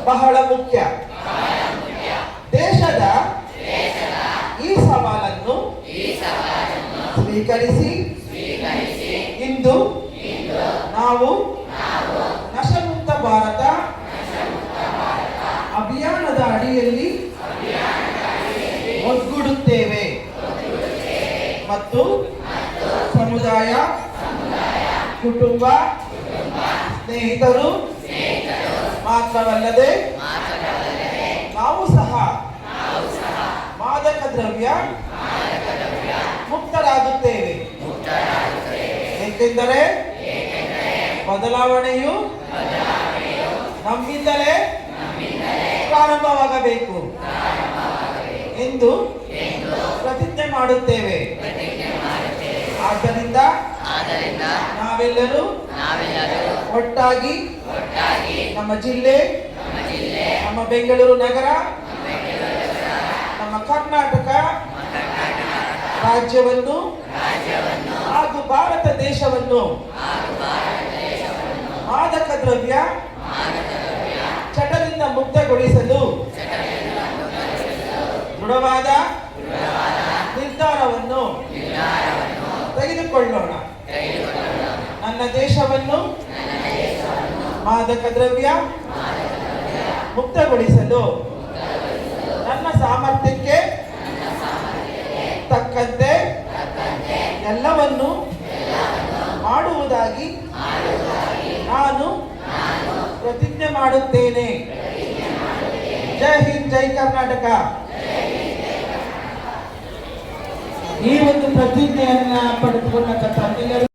ಬಹಳ ಮುಖ್ಯ. ದೇಶದ ಈ ಸವಾಲನ್ನು ಸ್ವೀಕರಿಸಿ ಇಂದು ನಾವು ನಶಮುಕ್ತ ಭಾರತ ಅಭಿಯಾನದ ಅಡಿಯಲ್ಲಿ ಒಗ್ಗೂಡುತ್ತೇವೆ ಮತ್ತು ಸಮುದಾಯ, ಕುಟುಂಬ, ಸ್ನೇಹಿತರು ಮಾತ್ರವಲ್ಲದೆ ನಾವು ಸಹ ಮಾದಕ ದ್ರವ್ಯ ಮುಕ್ತರಾಗುತ್ತೇವೆ. ಏಕೆಂದರೆ ಬದಲಾವಣೆಯು ನಮ್ಮಿಂದಲೇ ಪ್ರಾರಂಭವಾಗಬೇಕು ಎಂದು ಪ್ರತಿಜ್ಞೆ ಮಾಡುತ್ತೇವೆ. ಆದ್ದರಿಂದ ನಾವೆಲ್ಲರೂ ಒಟ್ಟಾಗಿ ನಮ್ಮ ಜಿಲ್ಲೆ, ನಮ್ಮ ಬೆಂಗಳೂರು ನಗರ, ನಮ್ಮ ಕರ್ನಾಟಕ ರಾಜ್ಯವನ್ನು ಹಾಗೂ ಭಾರತ ದೇಶವನ್ನು ಮಾದಕ ದ್ರವ್ಯ ಚಟದಿಂದ ಮುಕ್ತಗೊಳಿಸಲು ದೃಢವಾದ ನಿರ್ಧಾರವನ್ನು ತೆಗೆದುಕೊಳ್ಳೋಣ. ನನ್ನ ದೇಶವನ್ನು ಮಾದಕ ದ್ರವ್ಯ ಮುಕ್ತಗೊಳಿಸಲು ನನ್ನ ಸಾಮರ್ಥ್ಯಕ್ಕೆ ತಕ್ಕಂತೆ ಎಲ್ಲವನ್ನು ಮಾಡುವುದಾಗಿ ನಾನು ಪ್ರತಿಜ್ಞೆ ಮಾಡುತ್ತೇನೆ. ಜೈ ಹಿಂದ್, ಜೈ ಕರ್ನಾಟಕ. ಈ ಒಂದು ಪ್ರತಿಜ್ಞೆಯನ್ನ ಪಡೆದುಕೊಂಡ